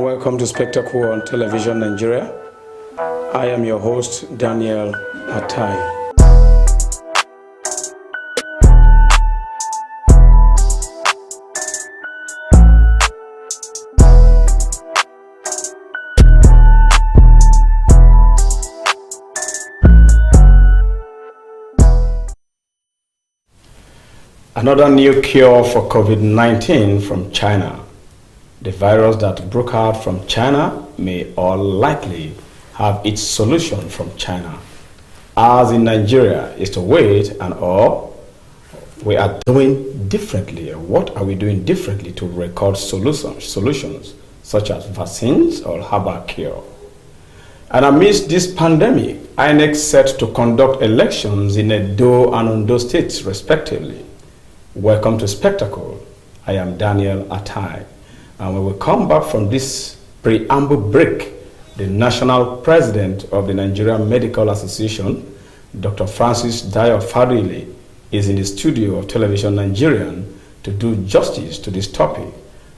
Welcome to Spectacle on Television Nigeria. I am your host, Daniel Atai. Another new cure for COVID-19 from China. The virus that broke out from China may all likely have its solution from China. Ours in Nigeria is to wait and all we are doing differently. What are we doing differently to record solutions such as vaccines or herbal cure? And amidst this pandemic, INEC set to conduct elections in Edo and Ondo states respectively. Welcome to Spectacle. I am Daniel Atai. And when we come back from this preamble break, the national president of the Nigerian Medical Association, Dr. Francis Dayo Fadili, is in the studio of Television Nigerian to do justice to this topic.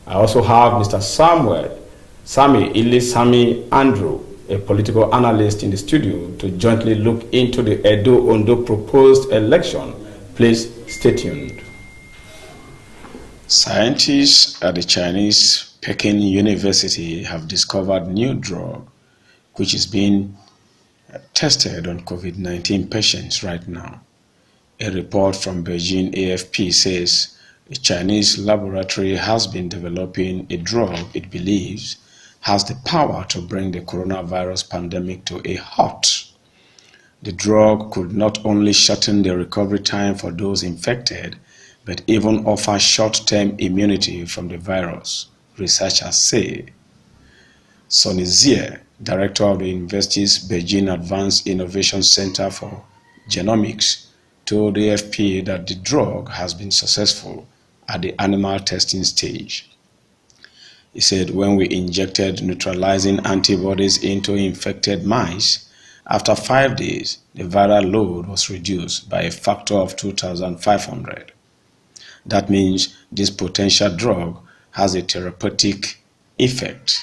I also have Mr. Sami Andrew, a political analyst in the studio, to jointly look into the Edo-Ondo proposed election. Please stay tuned. Scientists at the Chinese Peking University have discovered new drug which is being tested on COVID-19 patients right now. A report from Beijing AFP says a Chinese laboratory has been developing a drug it believes has the power to bring the coronavirus pandemic to a halt. The drug could not only shorten the recovery time for those infected, but even offer short-term immunity from the virus, researchers say. Sonny Xie, director of the university's Beijing Advanced Innovation Center for Genomics, told AFP that the drug has been successful at the animal testing stage. He said, when we injected neutralizing antibodies into infected mice, after 5 days, the viral load was reduced by a factor of 2,500. That means this potential drug has a therapeutic effect.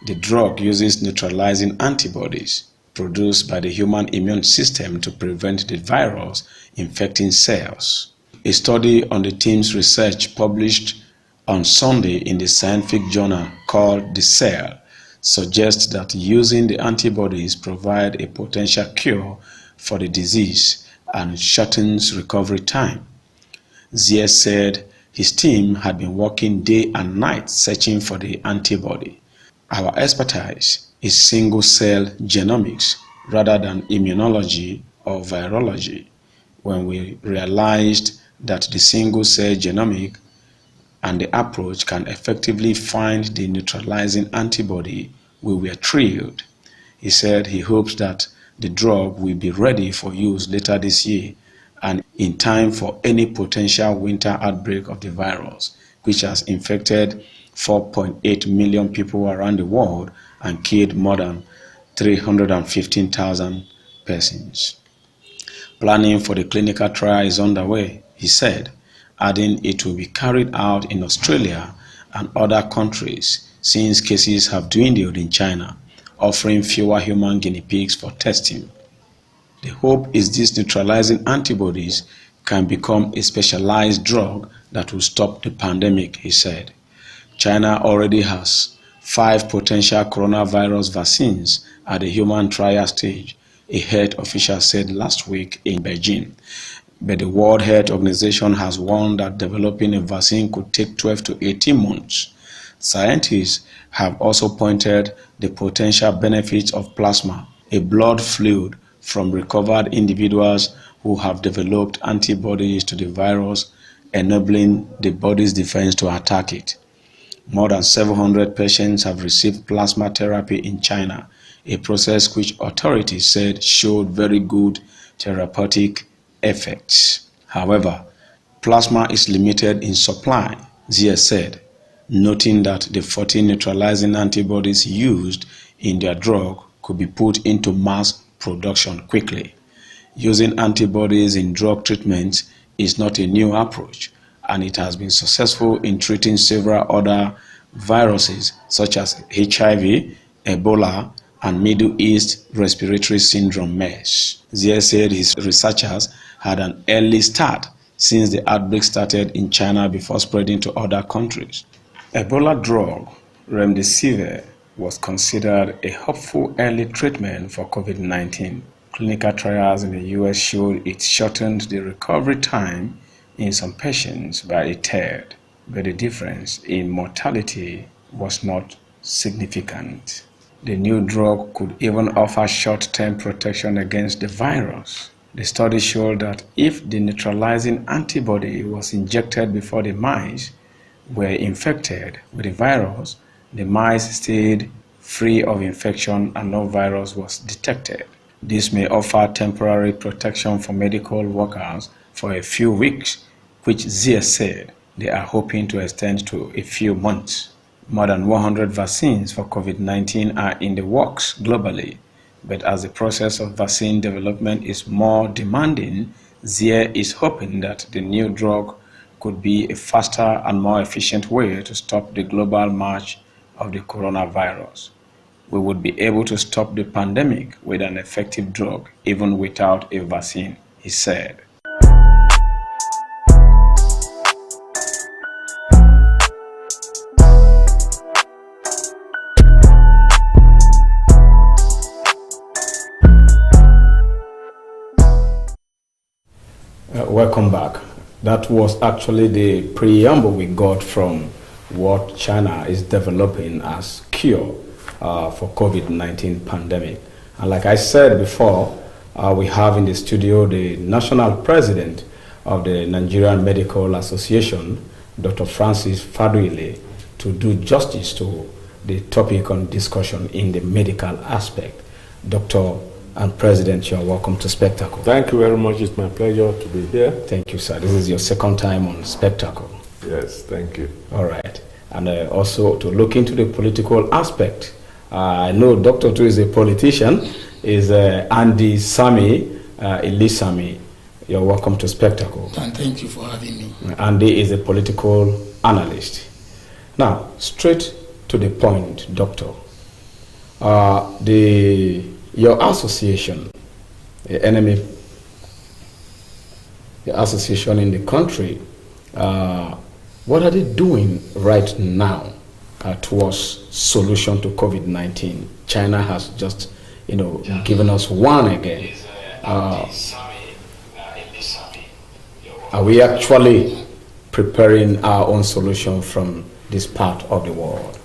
The drug uses neutralizing antibodies produced by the human immune system to prevent the virus infecting cells. A study on the team's research published on Sunday in the scientific journal called The Cell suggests that using the antibodies provide a potential cure for the disease and shortens recovery time. Xie said his team had been working day and night searching for the antibody. Our expertise is single-cell genomics rather than immunology or virology. When we realized that the single-cell genomic and the approach can effectively find the neutralizing antibody, we were thrilled. He said he hopes that the drug will be ready for use later this year and in time for any potential winter outbreak of the virus, which has infected 4.8 million people around the world and killed more than 315,000 persons. Planning for the clinical trial is underway, he said, adding it will be carried out in Australia and other countries since cases have dwindled in China, offering fewer human guinea pigs for testing. The hope is these neutralizing antibodies can become a specialized drug that will stop the pandemic, he said. China already has 5 potential coronavirus vaccines at the human trial stage, a health official said last week in Beijing. But the World Health Organization has warned that developing a vaccine could take 12 to 18 months. Scientists have also pointed the potential benefits of plasma, a blood fluid from recovered individuals who have developed antibodies to the virus, enabling the body's defense to attack it. More than 700 patients have received plasma therapy in China, a process which authorities said showed very good therapeutic effects. However, plasma is limited in supply, Xie said, noting that the 14 neutralizing antibodies used in their drug could be put into mass production quickly. Using antibodies in drug treatment is not a new approach, and it has been successful in treating several other viruses such as HIV, Ebola, and Middle East Respiratory Syndrome MERS. Zia said his researchers had an early start since the outbreak started in China before spreading to other countries. Ebola drug remdesivir was considered a hopeful early treatment for COVID-19. Clinical trials in the US showed it shortened the recovery time in some patients by a third, but the difference in mortality was not significant. The new drug could even offer short-term protection against the virus. The study showed that if the neutralizing antibody was injected before the mice were infected with the virus, the mice stayed free of infection and no virus was detected. This may offer temporary protection for medical workers for a few weeks, which Zia said they are hoping to extend to a few months. More than 100 vaccines for COVID-19 are in the works globally, but as the process of vaccine development is more demanding, Zia is hoping that the new drug could be a faster and more efficient way to stop the global march of the coronavirus. We would be able to stop the pandemic with an effective drug, even without a vaccine, he said. Welcome back. That was actually the preamble we got from what China is developing as cure for COVID-19 pandemic. And like I said before, we have in the studio the national president of the Nigerian Medical Association, Dr. Francis Faduile, to do justice to the topic on discussion in the medical aspect. Dr. and President, you are welcome to Spectacle. Thank you very much. It's my pleasure to be here. Thank you, sir. This is your second time on Spectacle. Yes, thank you. All right. And also to look into the political aspect. I know Dr. Tu is a politician, is Andy Sami, Elisami. You're welcome to Spectacle. And thank you for having me. Andy is a political analyst. Now, straight to the point, Doctor. Your association, the enemy, the association in the country, what are they doing right now towards solution to COVID-19? China has just, given us one again. Are we actually preparing our own solution from this part of the world?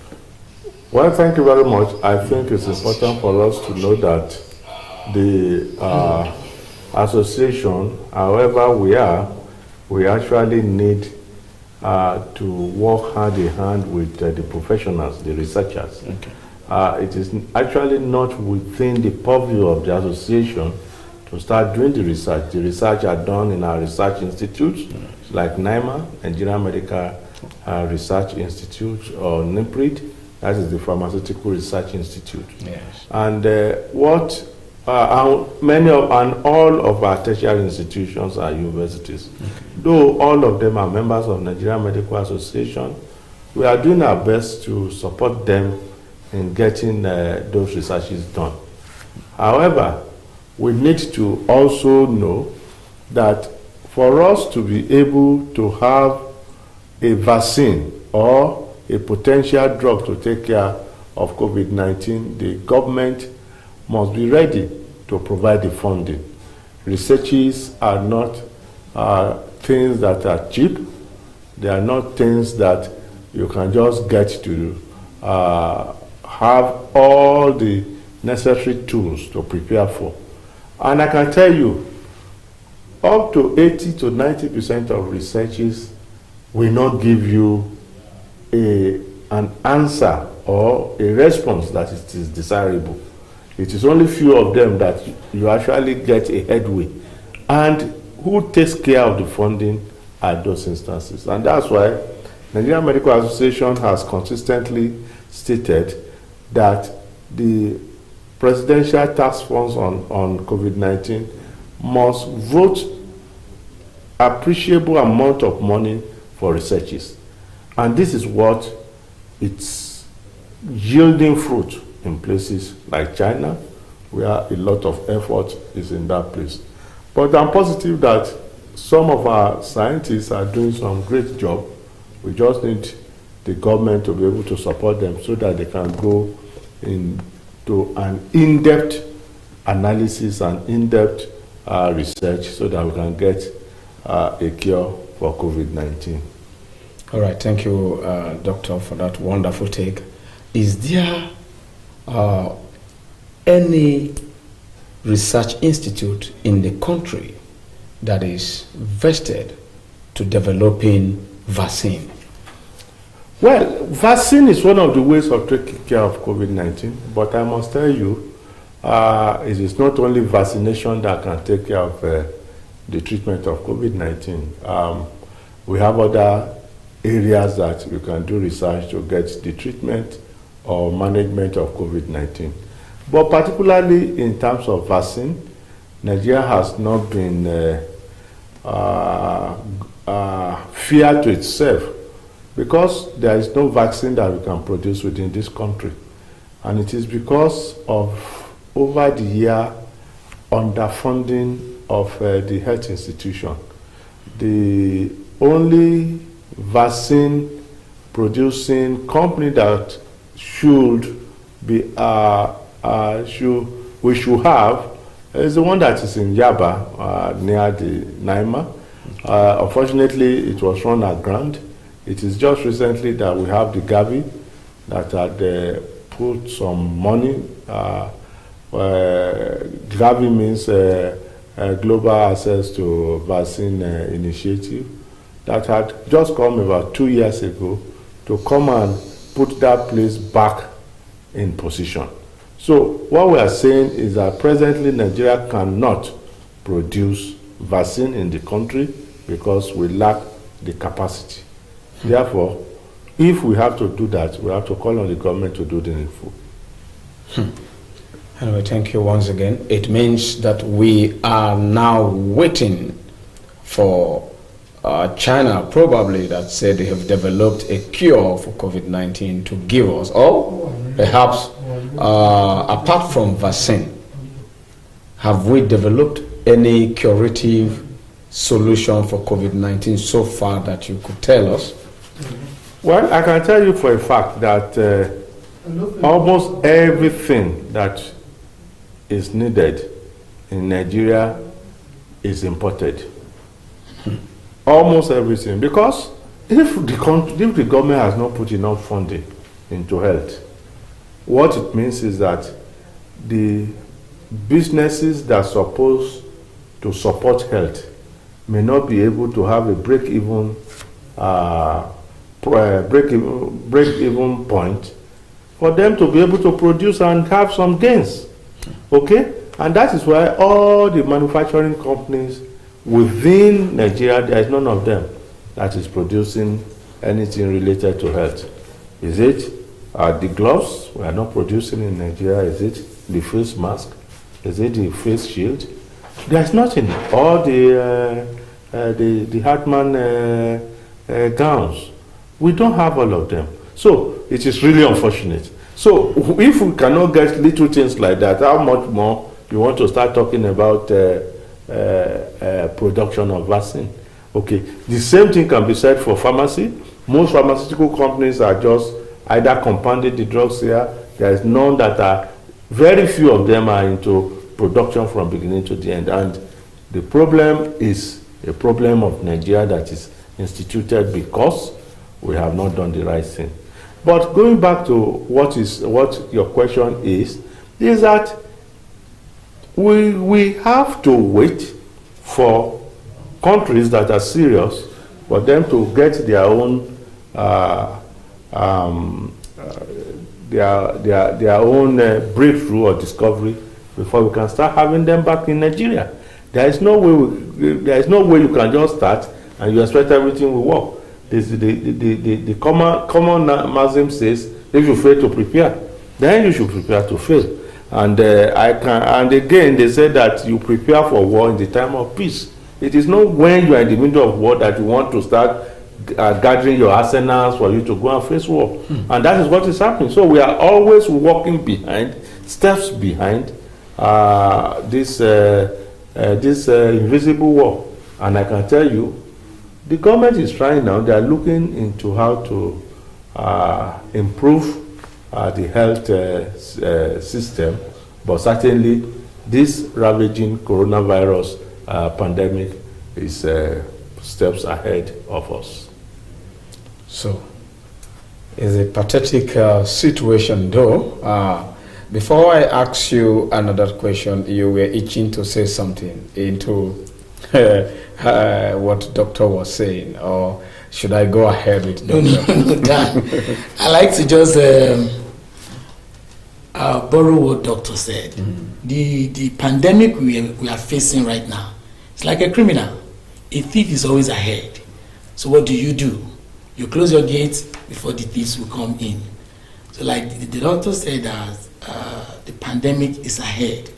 Well, thank you very much. I think it's important for us to know that the association, however we actually need to work hand in hand with the professionals, the researchers. Okay. It is actually not within the purview of the association to start doing the research. The research are done in our research institutes, like NIMA, Nigerian Medical Research Institute, or NIPRID. That is the Pharmaceutical Research Institute. Yes. And all of our tertiary institutions are universities. Okay. Though all of them are members of Nigerian Medical Association, we are doing our best to support them in getting those researches done. However, we need to also know that for us to be able to have a vaccine or a potential drug to take care of COVID-19, the government must be ready to provide the funding. Researches are not things that are cheap. They are not things that you can just get to have all the necessary tools to prepare for. And I can tell you, up to 80 to 90% of researches will not give you an answer or a response that it is desirable. It is only few of them that you actually get a headway. And who takes care of the funding at those instances? And that's why Nigerian Medical Association has consistently stated that the Presidential Task Force on COVID-19 must vote appreciable amount of money for researches. And this is what it's yielding fruit in places like China, where a lot of effort is in that place. But I'm positive that some of our scientists are doing some great job. We just need the government to be able to support them so that they can go into an in-depth analysis and in-depth research so that we can get a cure for COVID-19. All right, thank you, Doctor, for that wonderful take. Is there any research institute in the country that is vested to developing vaccine? Well, vaccine is one of the ways of taking care of COVID-19, but I must tell you, it is not only vaccination that can take care of the treatment of COVID-19. We have other areas that you can do research to get the treatment or management of COVID-19. But particularly in terms of vaccine, Nigeria has not been fair to itself because there is no vaccine that we can produce within this country. And it is because of, over the year, underfunding of the health institution. The only vaccine producing company that should be we should have is the one that is in Yaba near the Naima. Unfortunately, it was run aground. It is just recently that we have the Gavi that had put some money. Gavi means Global Access to Vaccine Initiative that had just come about 2 years ago to come and put that place back in position. So what we are saying is that presently Nigeria cannot produce vaccine in the country because we lack the capacity. Therefore, if we have to do that, we have to call on the government to do the needful. Anyway, thank you once again. It means that we are now waiting for China, probably, that said they have developed a cure for COVID-19 to give us, or perhaps apart from vaccine, have we developed any curative solution for COVID-19 so far that you could tell us? Well, I can tell you for a fact that almost everything that is needed in Nigeria is imported. Almost everything, because if the government has not put enough funding into health, what it means is that the businesses that are supposed to support health may not be able to have a break-even point for them to be able to produce and have some gains. Okay? And that is why all the manufacturing companies within Nigeria, there is none of them that is producing anything related to health. Is it the gloves? We are not producing in Nigeria. Is it the face mask? Is it the face shield? There is nothing. All the Hartmann gowns, we don't have all of them. So it is really unfortunate. So if we cannot get little things like that, how much more you want to start talking about production of vaccine? Okay, the same thing can be said for pharmacy. Most pharmaceutical companies are just either compounding the drugs here. There is none that are, very few of them are into production from beginning to the end. And the problem is a problem of Nigeria that is instituted because we have not done the right thing. But going back to what your question is that we have to wait for countries that are serious for them to get their own breakthrough or discovery before we can start having them back in Nigeria. There is no way you can just start and you expect everything will work. The common maxim says, if you fail to prepare, then you should prepare to fail. And again, they say that you prepare for war in the time of peace. It is not when you are in the middle of war that you want to start gathering your arsenals for you to go and face war. And that is what is happening. So we are always walking behind, steps behind this invisible war. And I can tell you, the government is trying now. They are looking into how to improve the health system, but certainly this ravaging coronavirus pandemic is steps ahead of us. So, it's a pathetic situation though. Before I ask you another question, you were itching to say something into what doctor was saying, or should I go ahead with doctor? No, Dan. I like to just borrow what doctor said. The pandemic we are facing right now, it's like a criminal. A thief is always ahead. So what do? You close your gates before the thieves will come in. So like the doctor said that the pandemic is ahead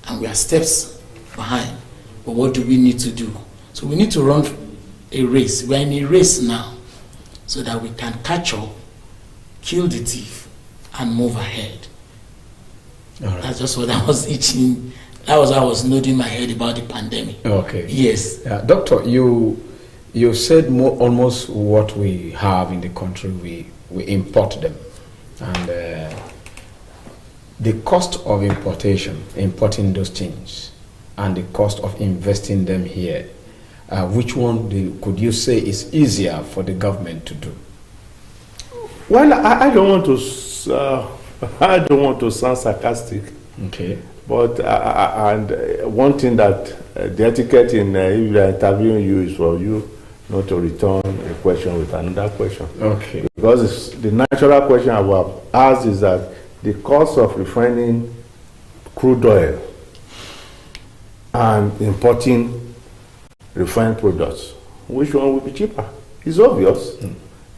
and we are steps behind. But what do we need to do? So we need to run a race. We are in a race now so that we can catch up, kill the thief, and move ahead. All right. That's just what I was itching. That was how I was nodding my head about the pandemic. Okay. Yes. Doctor, you said almost what we have in the country, we import them. And the cost of importing those things, and the cost of investing them here, which one could you say is easier for the government to do? Well, I don't want to sound sarcastic. Okay. But and one thing that the etiquette in if they are interviewing you is for you not to return a question with another question. Okay. Because the natural question I would have asked is that the cost of refining crude oil and importing refined products, which one will be cheaper? It's obvious.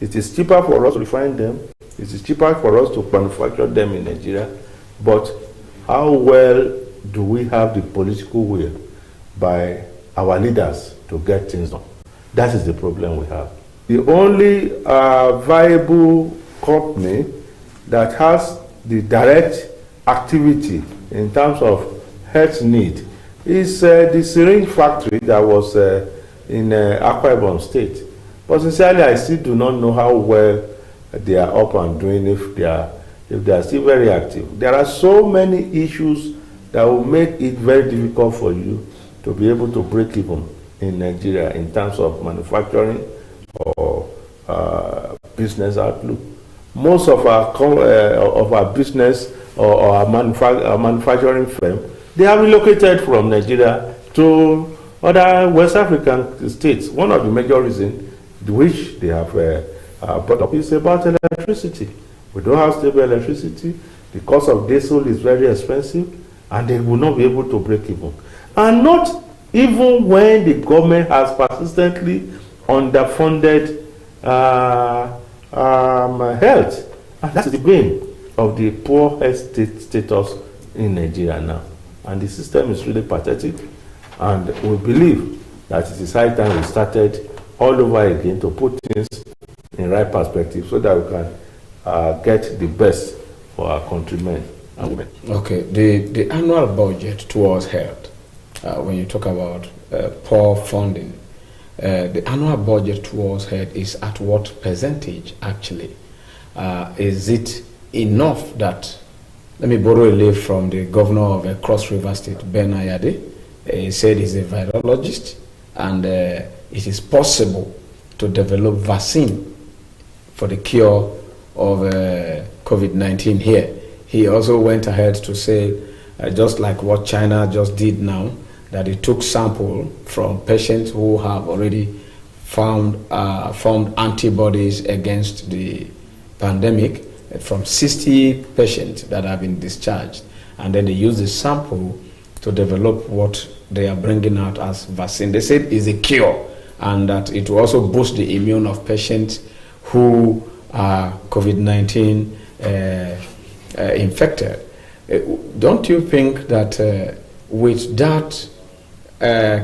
It is cheaper for us to refine them. It is cheaper for us to manufacture them in Nigeria. But how well do we have the political will by our leaders to get things done? That is the problem we have. The only viable company that has the direct activity in terms of health need is the syringe factory that was in Akwa Ibom State. But sincerely, I still do not know how well they are up and doing, if they are still very active. There are so many issues that will make it very difficult for you to be able to break even in Nigeria in terms of manufacturing or business outlook. Most of our business or our manufacturing firm, they are relocated from Nigeria to other West African states. One of the major reasons which they have brought up is about electricity. We don't have stable electricity. The cost of diesel is very expensive, and they will not be able to break even. And not even when the government has persistently underfunded health. And that's the bane of the poor health status in Nigeria now. And the system is really pathetic. And we believe that it is high time we started all over again to put things in right perspective so that we can get the best for our countrymen and women. Okay, the annual budget towards health, when you talk about poor funding, the annual budget towards health is at what percentage actually? Is it enough that, let me borrow a leaf from the governor of Cross River State, Ben Ayade. He said he's a virologist, and it is possible to develop vaccine for the cure of COVID-19 here. He also went ahead to say, just like what China just did now, that it took sample from patients who have already formed antibodies against the pandemic, from 60 patients that have been discharged, and then they use the sample to develop what they are bringing out as vaccine. They said it's a cure, and that it will also boost the immune of patients who are COVID-19 infected. Don't you think that with that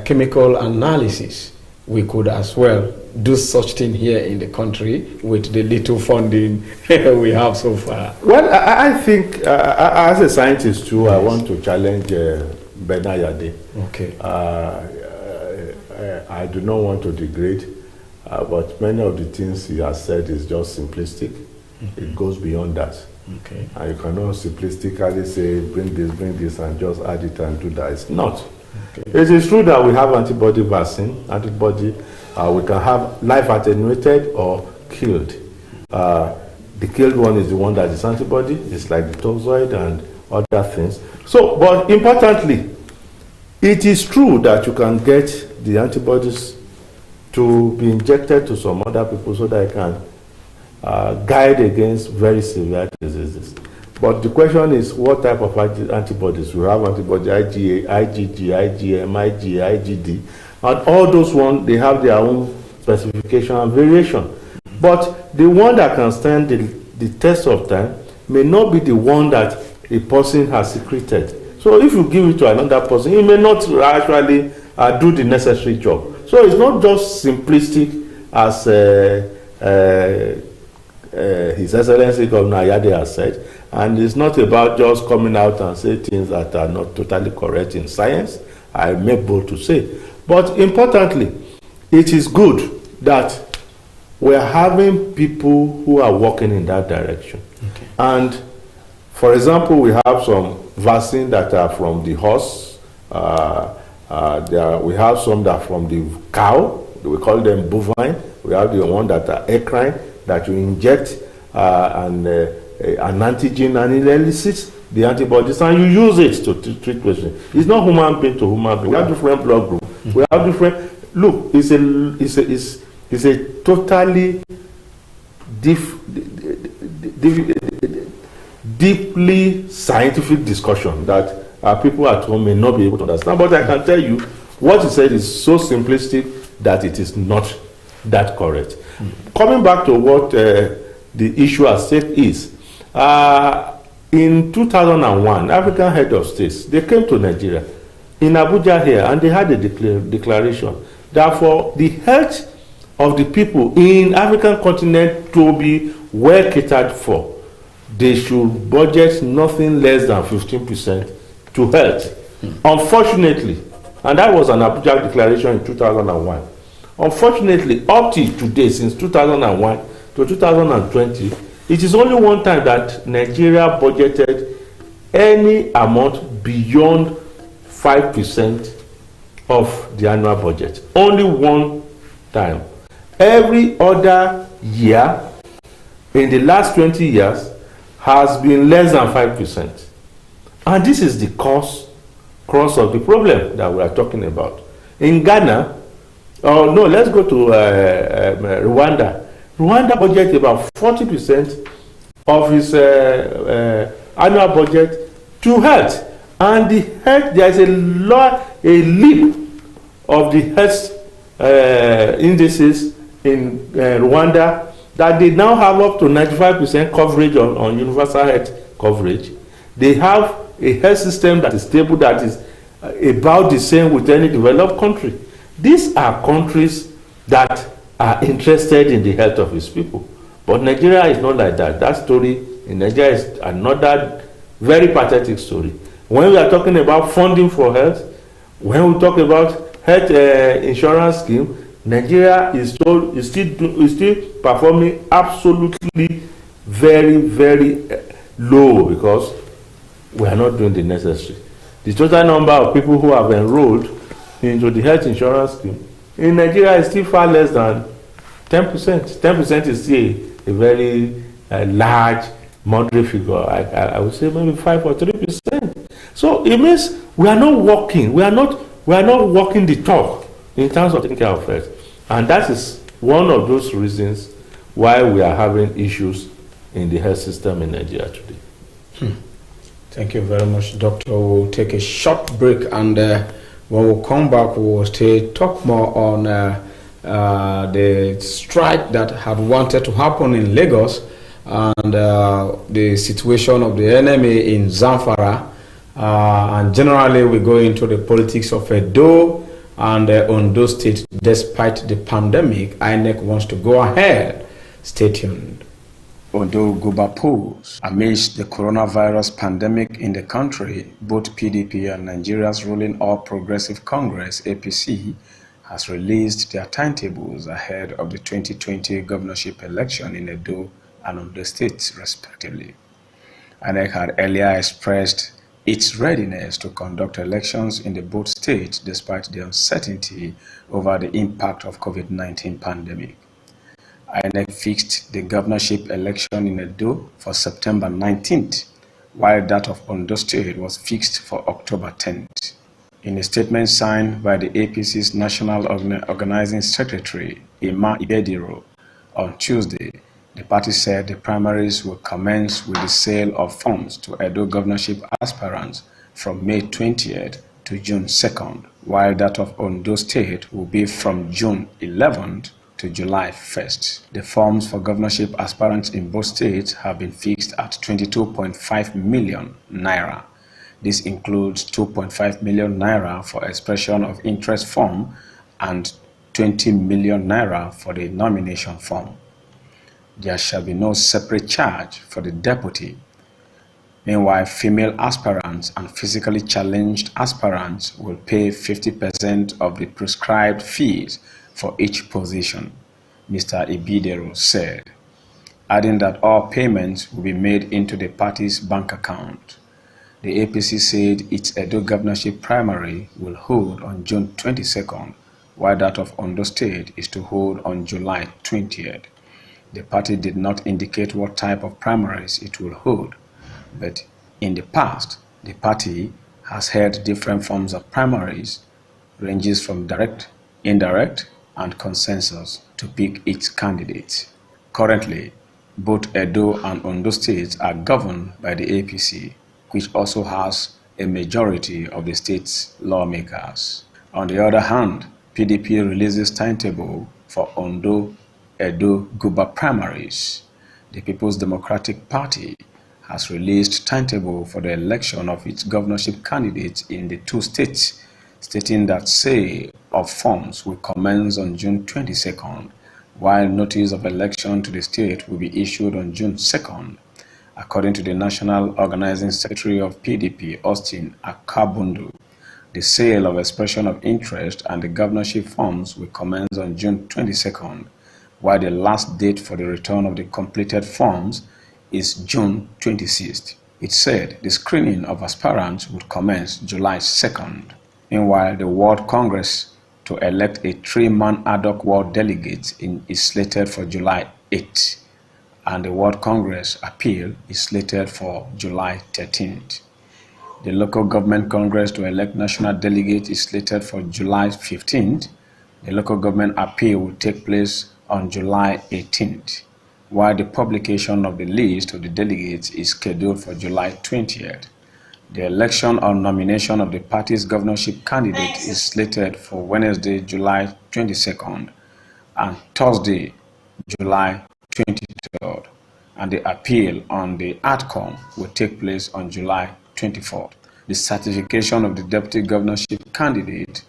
chemical analysis, we could as well do such thing here in the country with the little funding we have so far? Well, I think as a scientist too, yes. I want to challenge Benayade. Okay. I do not want to degrade, but many of the things he has said is just simplistic. Mm-hmm. It goes beyond that. Okay. And you cannot simplistically say, bring this, and just add it and do that. It's not. Okay. It is true that we have antibody vaccine, we can have life attenuated or killed. The killed one is the one that is antibody. It's like the toxoid and other things. So, but importantly, it is true that you can get the antibodies to be injected to some other people so that they can guide against very severe diseases. But the question is, what type of antibodies? We have antibody IgA, IgG, IgM, IgA, IgD, and all those ones, they have their own specification and variation. But the one that can stand the test of time may not be the one that a person has secreted. So if you give it to another person, he may not actually do the necessary job. So it's not just simplistic as His Excellency Governor Ayade has said, and it's not about just coming out and say things that are not totally correct in science, I make bold to say. But importantly, it is good that we're having people who are working in that direction. Okay. And for example, we have some vaccines that are from the horse. We have some that are from the cow. We call them bovine. We have the one that are equine, that you inject an antigen and it elicits the antibodies, and you use it to treat patients. It's not human being to human being. We have different blood groups. We have different. Look, it's a totally deeply scientific discussion that people at home may not be able to understand. But I can tell you, what he said is so simplistic that it is not that correct. Coming back to what the issue at stake is, in 2001, African head of states, they came to Nigeria, in Abuja here, and they had a declaration that for the health of the people in African continent to be well catered for, they should budget nothing less than 15% to health. Unfortunately, and that was an Abuja declaration in 2001. Unfortunately, up to today, since 2001 to 2020, it is only one time that Nigeria budgeted any amount beyond 5% of the annual budget. Only one time. Every other year in the last 20 years has been less than 5%. And this is the cross of the problem that we are talking about. In Ghana, let's go to Rwanda. Rwanda budgets about 40% of its annual budget to health. And the health, there is a leap of the health indices in Rwanda, that they now have up to 95% coverage on universal health coverage. They have a health system that is stable, that is about the same with any developed country. These are countries that are interested in the health of its people. But Nigeria is not like that. That story in Nigeria is another very pathetic story. When we are talking about funding for health, when we talk about health insurance scheme, Nigeria is still performing absolutely very, very low, because we are not doing the necessary. The total number of people who have enrolled into the health insurance scheme in Nigeria is still far less than 10%. 10% is still a very large, moderate figure. I would say maybe 5 or 3%. So it means we are not walking. We are not walking the talk in terms of taking care of health. And that is one of those reasons why we are having issues in the health system in Nigeria today. Thank you very much, Doctor. We'll take a short break, and when we come back, we will talk more on the strike that had wanted to happen in Lagos, and the situation of the enemy in Zamfara, and generally we go into the politics of Ondo And Ondo State, despite the pandemic, INEC wants to go ahead. Stay tuned. Ondo Guba polls. Amidst the coronavirus pandemic in the country, both PDP and Nigeria's ruling All Progressive Congress, APC, has released their timetables ahead of the 2020 governorship election in Edo and Ondo states, respectively. INEC had earlier expressed its readiness to conduct elections in the both states despite the uncertainty over the impact of COVID-19 pandemic. INEC fixed the governorship election in Edo for September 19th, while that of Ondo State was fixed for October 10th. In a statement signed by the APC's National Organizing Secretary, Emma Ibediro, on Tuesday, the party said the primaries will commence with the sale of forms to Edo governorship aspirants from May 20th to June 2nd, while that of Ondo State will be from June 11th to July 1st. The forms for governorship aspirants in both states have been fixed at 22.5 million naira. This includes 2.5 million naira for expression of interest form and 20 million naira for the nomination form. There shall be no separate charge for the deputy. Meanwhile, female aspirants and physically challenged aspirants will pay 50% of the prescribed fees for each position, Mr. Ibidero said, adding that all payments will be made into the party's bank account. The APC said its Edo governorship primary will hold on June 22nd, while that of Ondo State is to hold on July 20th. The party did not indicate what type of primaries it will hold, but in the past, the party has held different forms of primaries, ranges from direct, indirect, and consensus to pick its candidates. Currently, both Edo and Ondo states are governed by the APC, which also has a majority of the state's lawmakers. On the other hand, PDP releases timetable for Ondo, Edo, Guba primaries. The People's Democratic Party has released timetable for the election of its governorship candidates in the two states, stating that sale of forms will commence on June 22nd, while notice of election to the state will be issued on June 2nd. According to the National Organizing Secretary of PDP, Austin Akabundu, the sale of expression of interest and the governorship forms will commence on June 22nd, while the last date for the return of the completed forms is June 26th. It said the screening of aspirants would commence July 2nd. Meanwhile, the World Congress to elect a 3-man ad hoc world delegate is slated for July 8th, and the World Congress appeal is slated for July 13th. The Local Government Congress to elect national delegate is slated for July 15th. The local government appeal will take place on July 18th, while the publication of the list of the delegates is scheduled for July 20th. The election or nomination of the party's governorship candidate is slated for Wednesday, July 22nd and Thursday, July 23rd, and the appeal on the outcome will take place on July 24th. The certification of the deputy governorship candidate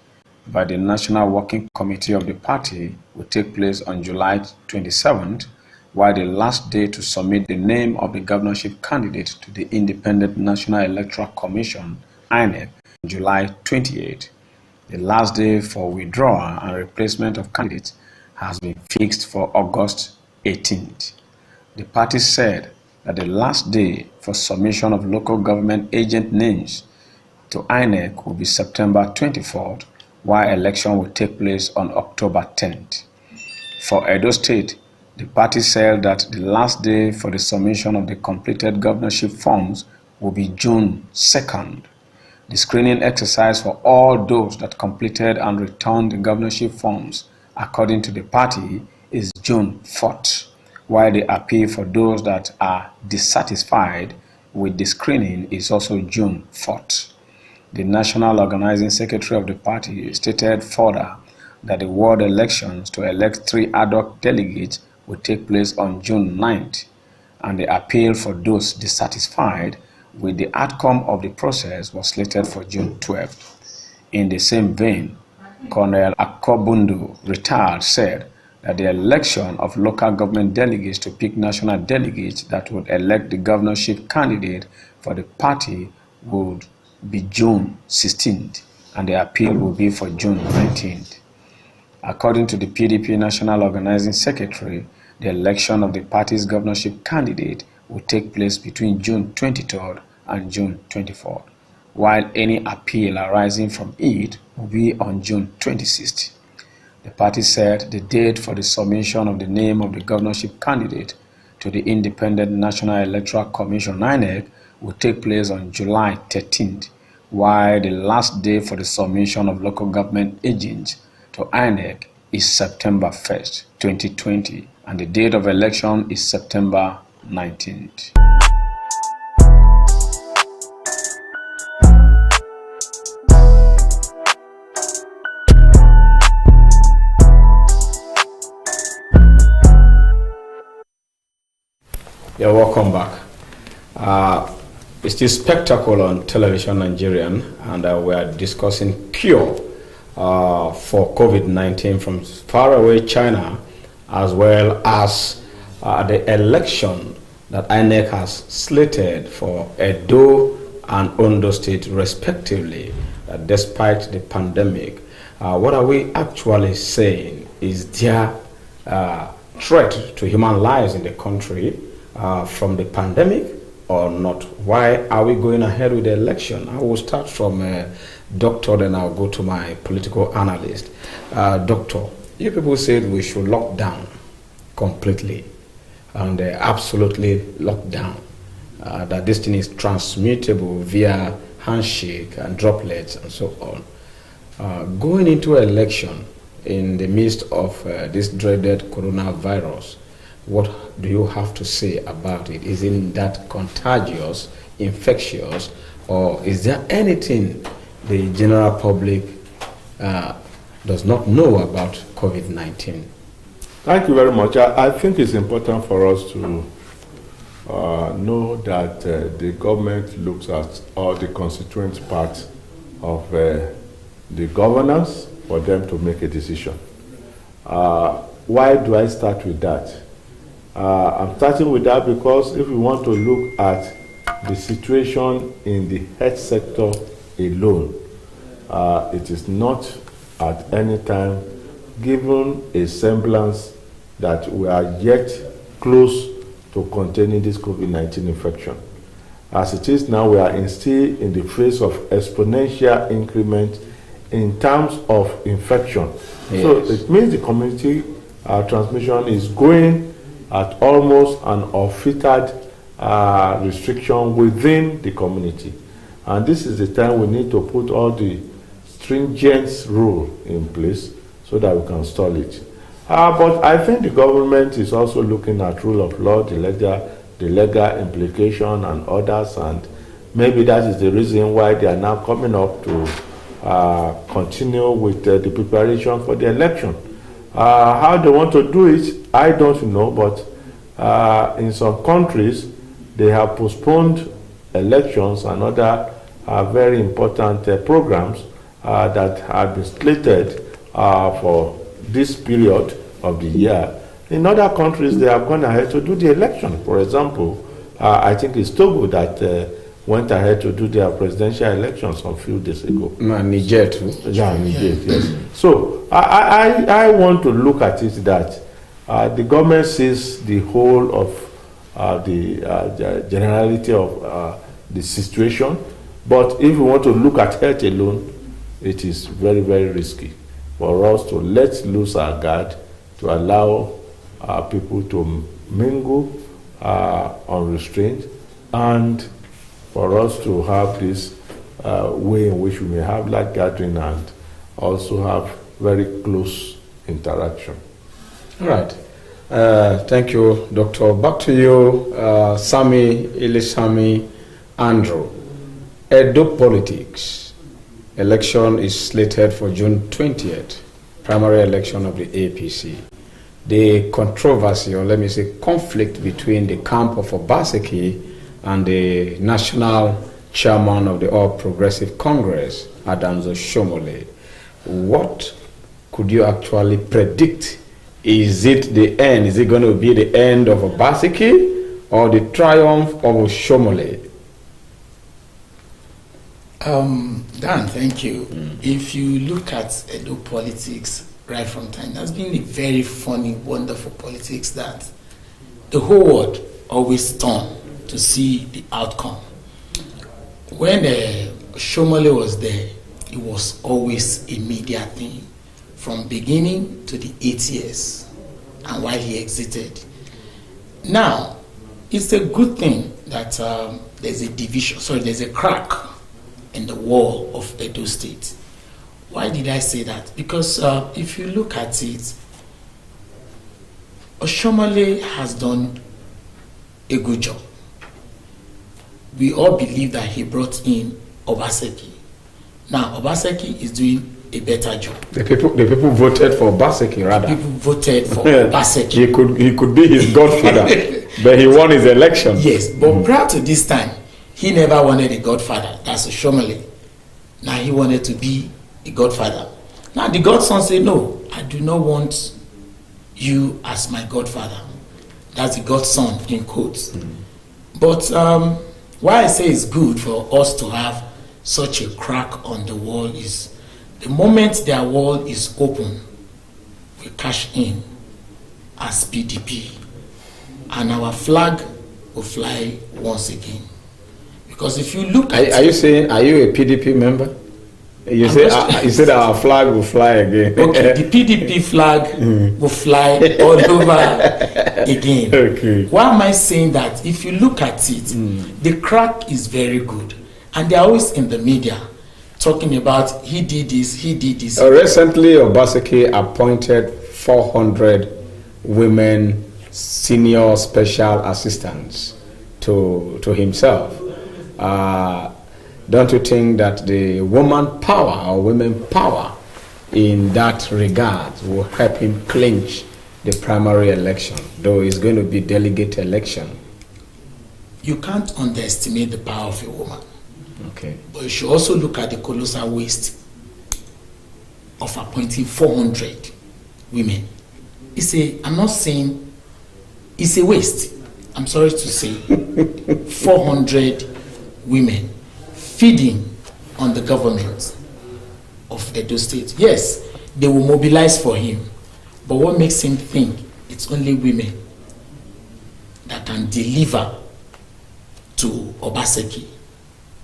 by the National Working Committee of the party will take place on July 27th, while the last day to submit the name of the governorship candidate to the Independent National Electoral Commission, INEC, July 28th. The last day for withdrawal and replacement of candidates has been fixed for August 18th. The party said that the last day for submission of local government agent names to INEC will be September 24th, while election will take place on October 10th. For Edo State, the party said that the last day for the submission of the completed governorship forms will be June 2nd. The screening exercise for all those that completed and returned the governorship forms, according to the party, is June 4th, while the appeal for those that are dissatisfied with the screening is also June 4th. The National Organizing Secretary of the party stated further that the ward elections to elect 3 ad hoc delegates will take place on June 9th, and the appeal for those dissatisfied with the outcome of the process was slated for June 12th. In the same vein, Colonel Akobundu, retired, said that the election of local government delegates to pick national delegates that would elect the governorship candidate for the party would be June 16th, and the appeal will be for June 19th. According to the PDP National Organizing Secretary, the election of the party's governorship candidate will take place between June 23rd and June 24th, while any appeal arising from it will be on June 26th. The party said the date for the submission of the name of the governorship candidate to the Independent National Electoral Commission (INEC) will take place on July 13th, while the last day for the submission of local government agents to INEC is September 1st, 2020, and the date of election is September 19th. You're welcome back. It's this spectacle on television Nigerian, and we are discussing cure for COVID-19 from faraway China, as well as the election that INEC has slated for Edo and Ondo State respectively, despite the pandemic. What are we actually saying? Is there threat to human lives in the country from the pandemic or not? Why are we going ahead with the election? I will start from Doctor, then I'll go to my political analyst. Doctor, you people said we should lock down completely and absolutely lock down, that this thing is transmittable via handshake and droplets and so on. Going into election in the midst of this dreaded coronavirus, what do you have to say about it? Is it that contagious, infectious, or is there anything the general public does not know about COVID-19? Thank you very much. I think it's important for us to know that the government looks at all the constituent parts of the governance for them to make a decision. Why do I start with that? I'm starting with that because if we want to look at the situation in the health sector alone, it is not at any time given a semblance that we are yet close to containing this COVID-19 infection. As it is now, we are still in the phase of exponential increment in terms of infection. Yes. So it means the community transmission is going at almost an unfettered restriction within the community. And this is the time we need to put all the stringent rule in place so that we can stall it. But I think the government is also looking at rule of law, the legal implication and others, and maybe that is the reason why they are now coming up to continue with the preparation for the election. How they want to do it, I don't know, but in some countries, they have postponed elections and other very important programs that have been slated for this period of the year. In other countries, they have gone ahead to do the election. For example, I think it's Togo that went ahead to do their presidential elections a few days ago. Niger too. Yeah, Niger, yes. So I want to look at it that the government sees the whole of the generality of the situation, but if we want to look at health alone, it is very, very risky for us to let loose our guard, to allow people to mingle unrestrained, and for us to have this way in which we may have light gathering and also have very close interaction. All right. Thank you, Doctor. Back to you, Sami Ilisami Andrew. Edo politics. Election is slated for June 20th, primary election of the APC. The controversy, or let me say conflict, between the camp of Obaseki and the national chairman of the All Progressive Congress, Adams Oshomole. What could you actually predict? Is it the end? Is it going to be the end of Obaseki or the triumph of Oshomole? Dan, thank you. If you look at Edo politics right from time, that's been a very funny, wonderful politics that the whole world always turn to see the outcome. When Oshomole was there, it was always a media thing from beginning to the 8 years and while he exited. Now, it's a good thing that there's a crack in the wall of Edo State. Why did I say that? Because if you look at it, Oshomole has done a good job. We all believe that he brought in Obaseki. Now, Obaseki is doing a better job. The people voted for Obaseki, rather. People voted for Obaseki. He could be his godfather, but he won his election. Yes, but prior to this time, he never wanted a godfather. That's Oshomole. Now he wanted to be a godfather. Now the godson said, no, I do not want you as my godfather. That's the godson in quotes. But why I say it's good for us to have such a crack on the wall is the moment their wall is open, we cash in as PDP and our flag will fly once again. Because if you look at are you saying, are you a PDP member? You said our flag will fly again. Okay, the PDP flag will fly all over again. Okay. Why am I saying that? If you look at it, the crack is very good. And they're always in the media talking about he did this, he did this. Recently, Obaseki appointed 400 women senior special assistants to himself. Don't you think that the woman power or women power in that regard will help him clinch the primary election, though it's going to be delegate election? You can't underestimate the power of a woman. Okay. But you should also look at the colossal waste of appointing 400 women. I'm not saying it's a waste. I'm sorry to say 400 women feeding on the government of Edo State. Yes, they will mobilize for him, but what makes him think it's only women that can deliver to Obaseki?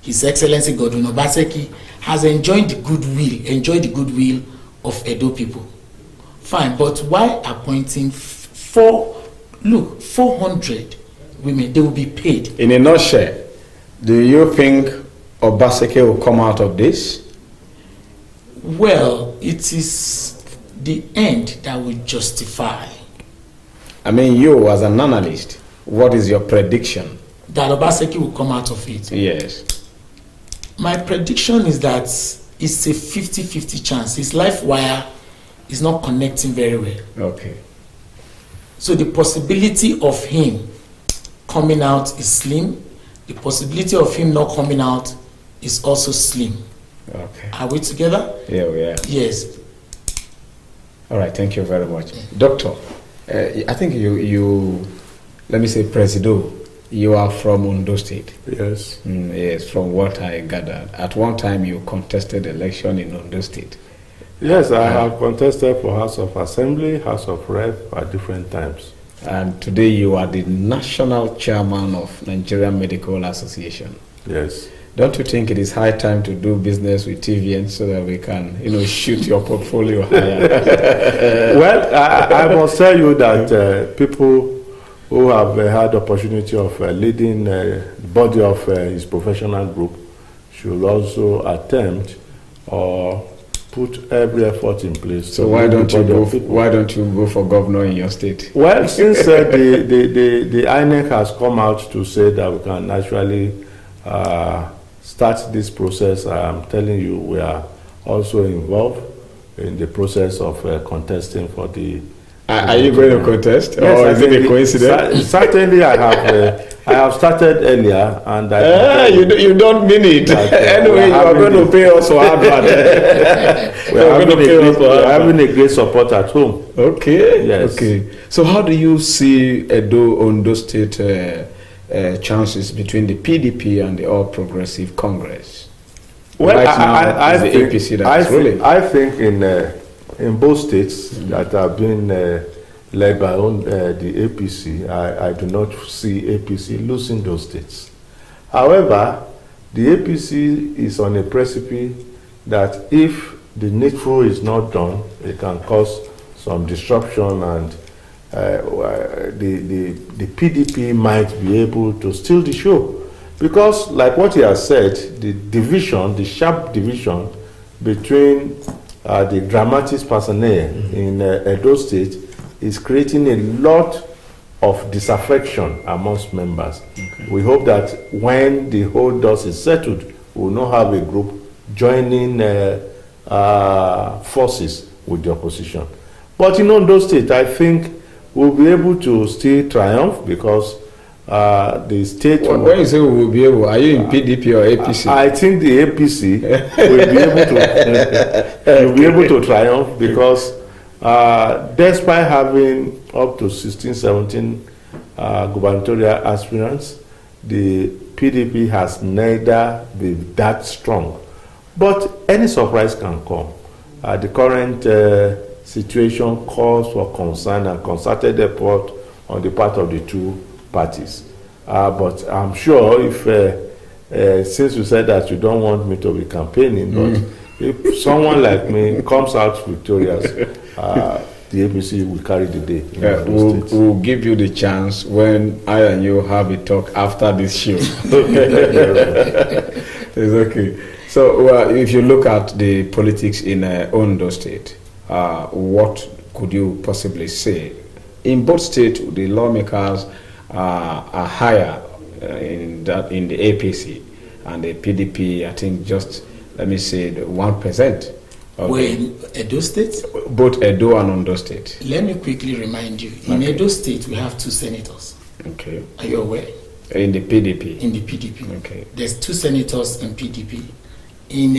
His Excellency Godwin Obaseki has enjoyed the goodwill of Edo people. Fine, but why appointing 400 women? They will be paid. In a nutshell, do you think Obaseki will come out of this? Well, it is the end that will justify. I mean, you as an analyst, what is your prediction? That Obaseki will come out of it? Yes. My prediction is that it's a 50-50 chance. His life wire is not connecting very well. Okay. So the possibility of him coming out is slim. The possibility of him not coming out is also slim. Okay. Are we together? Yeah, we are. Yes. All right, thank you very much. Doctor, I think you let me say Presido, you are from Ondo State. Yes. Yes, from what I gathered. At one time you contested election in Ondo State. Yes, I have contested for House of Assembly, House of Rep at different times. And today you are the national chairman of Nigerian Medical Association. Yes. Don't you think it is high time to do business with TVN so that we can, shoot your portfolio higher? Well, I must tell you that people who have had the opportunity of leading the body of his professional group should also attempt or put every effort in place. So why don't you go for governor in your state? Well, since the INEC has come out to say that we can actually start this process, I'm telling you, we are also involved in the process of contesting for the Are you going to contest, Yes, or is it a coincidence? Certainly, I have started earlier, and you don't mean it. Anyway, you are going to pay us for advert. we're having a great support at home. Okay. Yes. Okay. So, how do you see Ondo State chances between the PDP and the All Progressive Congress? Well, right now, I the think, APC that's ruling. I think in both states that have been led by the APC, I do not see APC losing those states. However, the APC is on a precipice that if the needful is not done, it can cause some disruption, and the PDP might be able to steal the show. Because, like what he has said, the sharp division between the dramatics personnel in Edo State is creating a lot of disaffection amongst members. Okay. We hope that when the whole dust is settled, we will not have a group joining forces with the opposition. But in Ondo State, I think we'll be able to still triumph, because the state. When you say we will be able, are you in PDP or APC? I think the APC will be able to triumph, because despite having up to 16, 17 gubernatorial aspirants, the PDP has neither been that strong. But any surprise can come. The current situation calls for concern and concerted effort on the part of the two parties. But I'm sure if, since you said that you don't want me to be campaigning, but if someone like me comes out victorious, the APC will carry the day. We'll give you the chance when I and you have a talk after this show. It's okay. So if you look at the politics in Ondo State, what could you possibly say? In both states, the lawmakers are higher in the APC, and the PDP, I think, just, let me say, 1%. In Edo State? Both Edo and Ondo State. Let me quickly remind you, in Edo State, we have 2 senators. Okay. Are you aware? In the PDP? In the PDP. Okay. There's 2 senators in PDP. In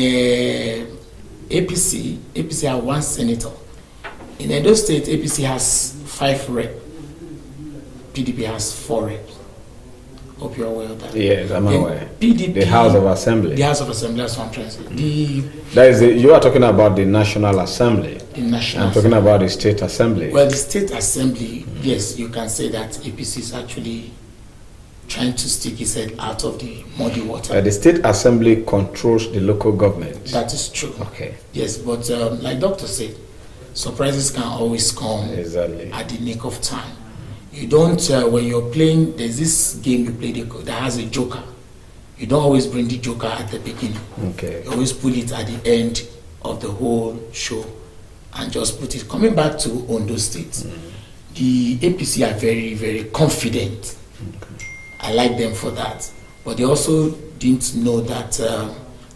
APC has 1 senator. In Edo State, APC has 5 reps. PDP has 4 reps. Hope you're aware of that. Yes, I'm aware. PDP, the House of Assembly. The House of Assembly, that's what I'm trying to say. You are talking about the National Assembly. The National I'm talking about the State Assembly. Well, the State Assembly, yes, you can say that APC is actually trying to stick his head out of the muddy water. The State Assembly controls the local government. That is true. Okay. Yes, but like Doctor said, surprises can always come at the nick of time. You don't, when you're playing, there's this game you play that has a joker. You don't always bring the joker at the beginning. Okay. You always pull it at the end of the whole show and just put it. Coming back to Ondo State, the APC are very, very confident. Okay. I like them for that. But they also didn't know that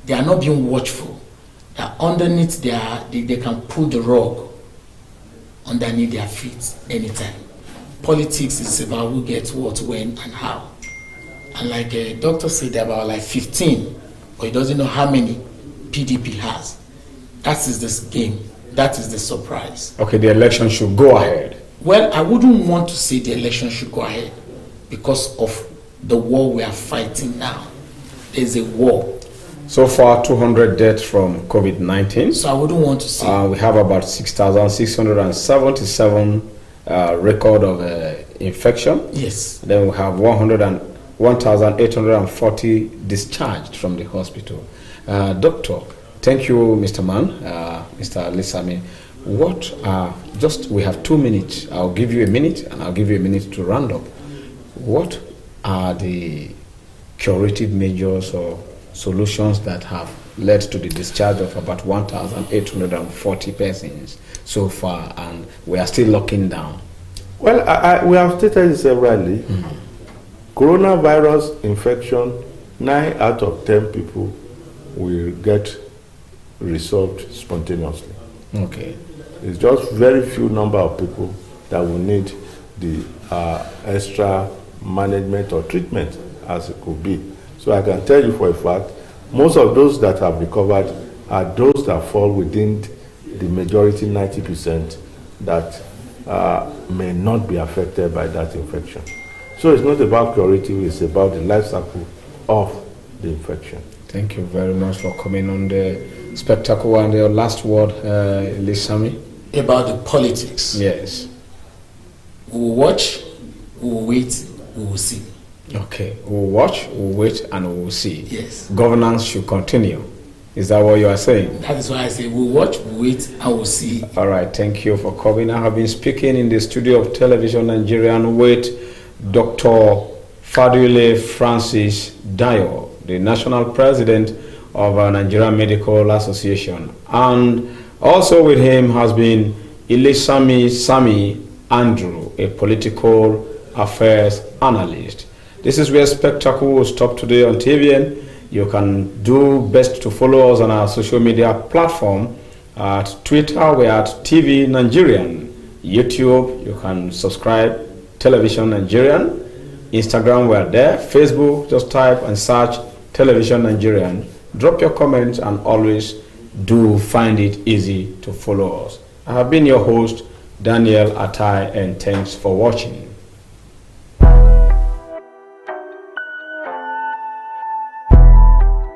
they are not being watchful. That underneath they can pull the rug underneath their feet anytime. Politics is about who gets what, when, and how. And like a doctor said, there are about like 15, but he doesn't know how many PDP has. That is this game. That is the surprise. Okay, the election should go ahead. Well, I wouldn't want to say the election should go ahead because of the war we are fighting now. There's a war. So far, 200 deaths from COVID-19. So I wouldn't want to say. We have about 6,677 record of infection. Yes. Then we have 1,840 discharged from the hospital. Doctor, thank you, Mr. Mann, Mr. Lisami. We have 2 minutes. I'll give you a minute, and I'll give you a minute to round up. What are the curative measures or solutions that have led to the discharge of about 1,840 persons so far, and we are still locking down? Well, we have stated severally. Coronavirus infection, 9 out of 10 people will get resolved spontaneously. Okay. It's just very few number of people that will need the extra management or treatment as it could be. So I can tell you for a fact, most of those that have recovered are those that fall within the majority 90% that may not be affected by that infection. So it's not about curative, it's about the life cycle of the infection. Thank you very much for coming on the spectacle. And your last word, Lisami? About the politics. Yes. We will watch, we will wait, we will see. Okay, we'll watch, we'll wait, and we will see. Yes. Governance should continue. Is that what you are saying? That is why I say we'll watch, we'll wait, and we'll see. All right, thank you for coming. I have been speaking in the studio of Television Nigerian with Dr. Fadule Francis Dayo, the national president of Nigerian Medical Association. And also with him has been Ilisami Sami Andrew, a political affairs analyst. This is where Spectacle will stop today on TVN. You can do best to follow us on our social media platform. At Twitter, we're at TV Nigerian. YouTube, you can subscribe, Television Nigerian. Instagram, we're there. Facebook, just type and search Television Nigerian. Drop your comments and always do find it easy to follow us. I have been your host, Daniel Atai, and thanks for watching.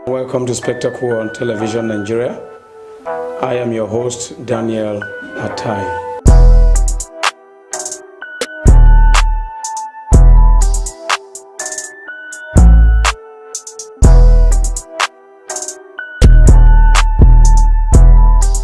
Welcome to Spectacle on Television Nigeria. I am your host, Daniel Atai.